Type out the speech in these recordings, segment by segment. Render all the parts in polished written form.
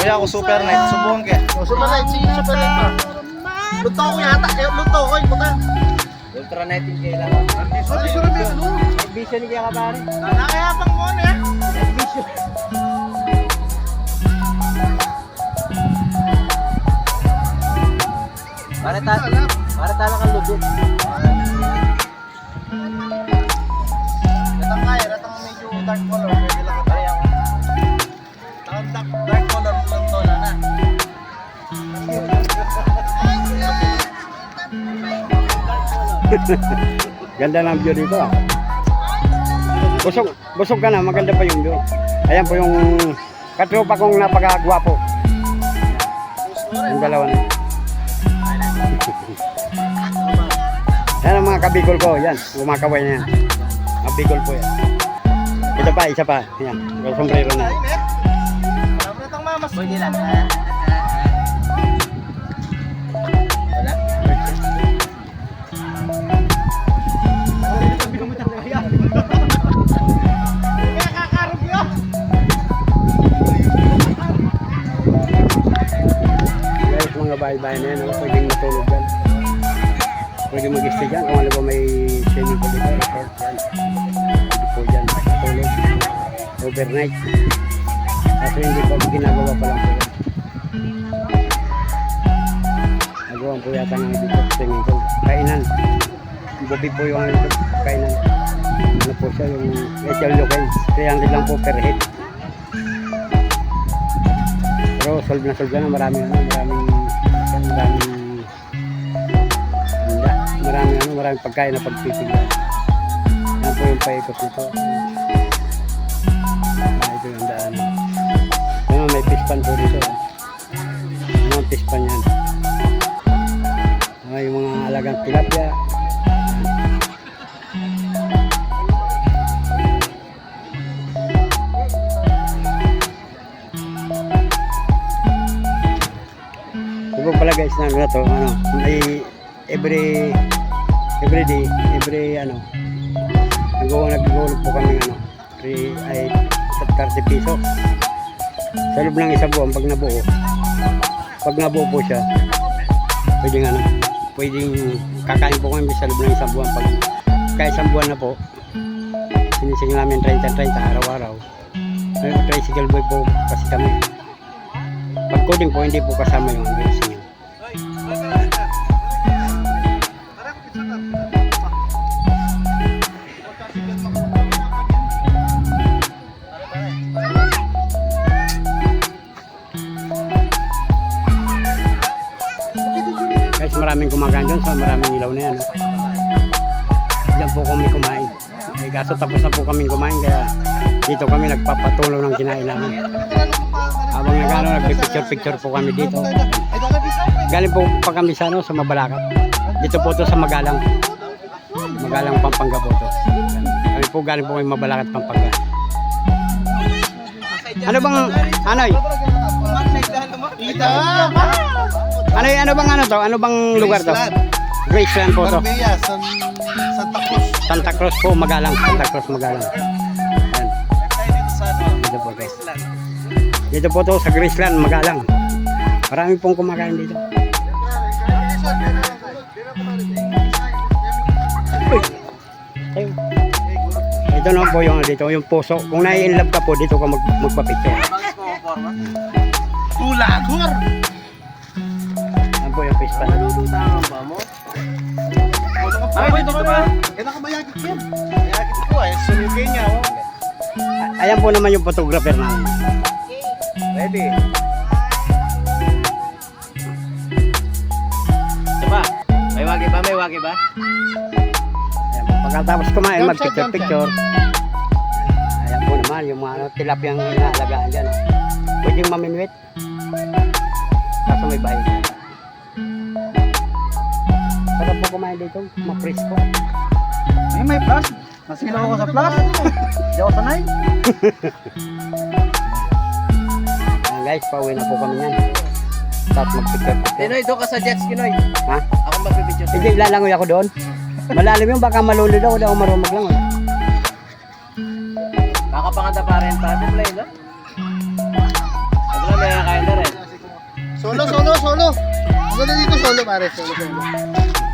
Bili ako super night. Subukan kaya. Super light, sige super light pa. Luto ko yata, luto ko, puta. Ultra nighting kailangan. Vision ni kaya kabari. Nakayapang mo na eh. Vision. Para tala kang lubid. Ratang kaya, ratang medyo dark color. Pwede lang kaya ako. Dark color, lang tola na. Ganda ng view dito ah. Busog ka na, maganda pa yung view. Ayan po yung katropa kong napakagwapo. Yung dalawa na. Yan ang mga kabigol ko, yan, kumakaway na yan. Kabigol po yan. Ito pa, isa pa, yan, may sombrero na. Ratang mamas. Pwede lang. Guys, mga bahay-bahay na yan, pwedeng matulog dyan. Pwede mag-stay dyan kung ano ba may swimming pool dito. Resort dyan. Pwede po dyan matulog. Overnight. Kaso hindi pa ginagawa pa lang po yan. Nagawa po yata nga dito swimming pool. Kainan. Bubi po yung ano dito. Kainan. Ano po siya yung HL Local. 300 lang po per head. Pero solve na maraming pagkain na pagpipigyan. Yan po yung paikot nito. Ito yung daan. Yan, may pispan po dito. Yan ang pispan yan. Yung mga alagang tilapia. Ito pala guys na ano to, may every day nag-uulog po kami ay 30 piso sa loob ng isang buwan. Pag nabuo po siya, pwedeng kakain po kami sa loob ng isang buwan. Pag kaya isang buwan na po, sinising namin 30 araw-araw. Tricycle boy po kasi kami. Pag coding po, hindi po kasama yung bilis niya. Guys, maraming kumakain doon sa maraming ilaw na yan. Diyan po kami kumain. Kaso tapos na po kami kumain, kaya dito kami nagpapatuloy ng kinain namin. Habang nagpipicture po kami dito. Galing po pa kami sa Mabalacat. Dito po to sa Magalang Pampanga po to. Kami po galing po kami Mabalacat, Pampanga. Ano bang Ano bang lugar to? Graceland po to. Santa Cruz po, Magalang. Ayan. Dito po guys. Dito po to sa Graceland, Magalang. Marami pong kumakain dito. Ayun. Ito na po yung dito, yung puso. Kung nai-inlove ka po, dito ka magpa-picture. Tulagor! Yan po yung pispan. Malulutangan ba mo? Dito ka. Nakabayagit yan. Bayagit ko sunugin niya. Ayan po naman yung photographer namin. Ready? Diba? May wagi ba? Ayan po. Pagkatapos kumain, mag-picture. Ayan po naman yung mga tilapiyang inaalagaan dyan. Pwedeng mamimit. Kaso may bayad. Sarap po kumain dito, ma-presko. May plus. Nasilaw ako sa plus. Hindi ako sanay. Ayan guys, pauwi na po kami yan. Tapos mag-picture. Pinoy, doon ka sa jet ski, Noy. Ha? Ako magbibidyo. Hindi, lalangoy ako doon. Malalim yung baka malulod ako, hindi ako marumag lang. Baka panganda pa rin tayo. Play, no? Ito lang may nakain na rin. Solo. Ang ganda dito solo pare, solo.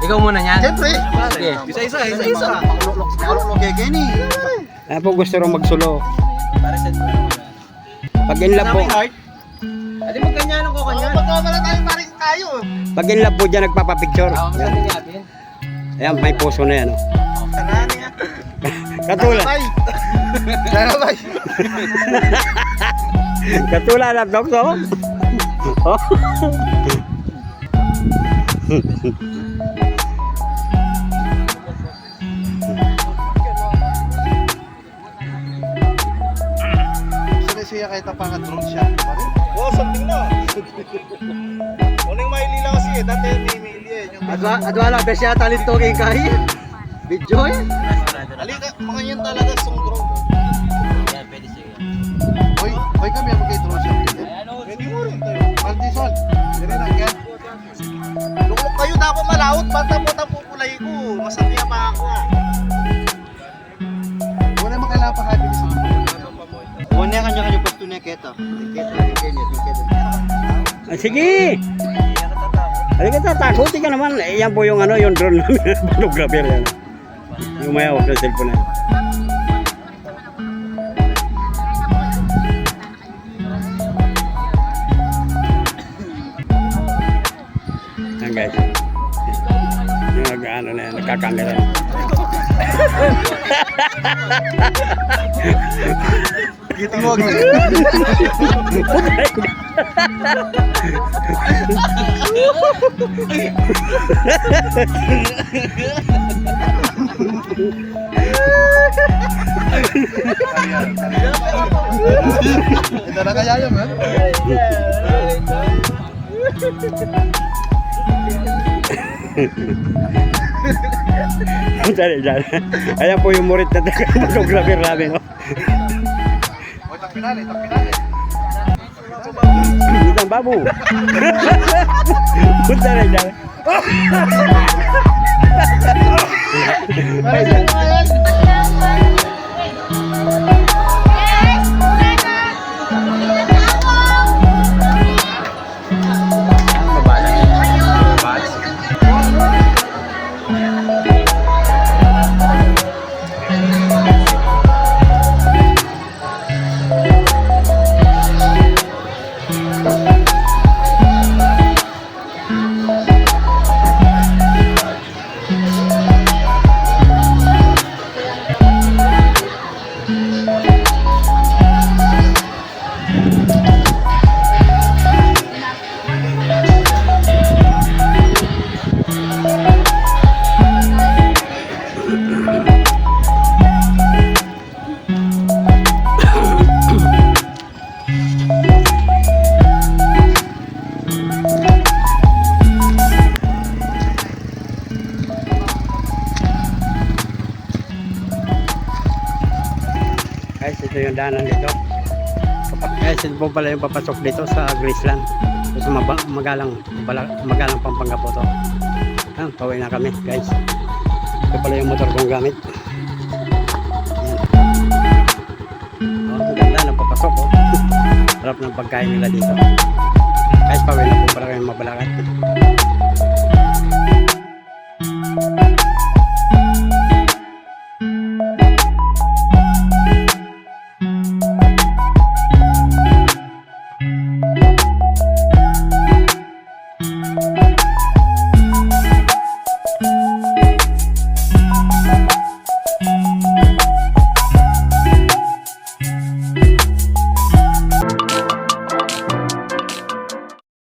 Ikaw muna niyan. Siyempre. Sige. Isa-isa. Makulok kay Kenny. Ano po gusto rin magsulo? Para sa Pag in love po, Adi magganyan ko kanya. Magkawala tayo pare tayo. pag in love po dyan nagpapapicture. Ako maganda niya atin. Ayan, may puso na yan. Oh. Tanani ah. Katulad. Lalabay. Katulad ng dog, oh. Oh. Siya kahit napaka-drone siya. Pare? Oo, something na. Unang mailila kasi eh. Dati may maili eh. Adwala bes ya talento kay kai. Video eh. Halika, mga yan talaga song drone. Yan pwede siya. Hoy kami ako kay drone siya. Pwede mo rin tayo. Maltison. Dire na yan. Luklok kayo dapat malawot. Banta-bota pupulay ko. Masatiya pa ako ah. Wala makalapa happy sa Wala kanya-kanya pasto niya keto. Ah, sige! Halika tatakuti ka naman. Eh, yan po yung ano, yung drone namin. Photographer yan. Yung may hawak na cellphone na yan. Yan guys. Yung ano na yan, nagkakamera. Kita mo agad. Ito na kaya yun, ha? Dali. Ayan po yung murit na photographer namin. Oh. Itang pinali. Itang babu. Dali. Guys, ito yung daanan dito. Guys, ito po pala yung papasok dito sa Graceland. So, sa Magalang Pampanga po to. Ayan, pauwi na kami guys. Ito pala yung motor kong gamit. Ayan. Oh, ang ganda ng papasok oh. Harap ng pagkain nila dito. Guys, pauwi na po pala kami Mabalacat.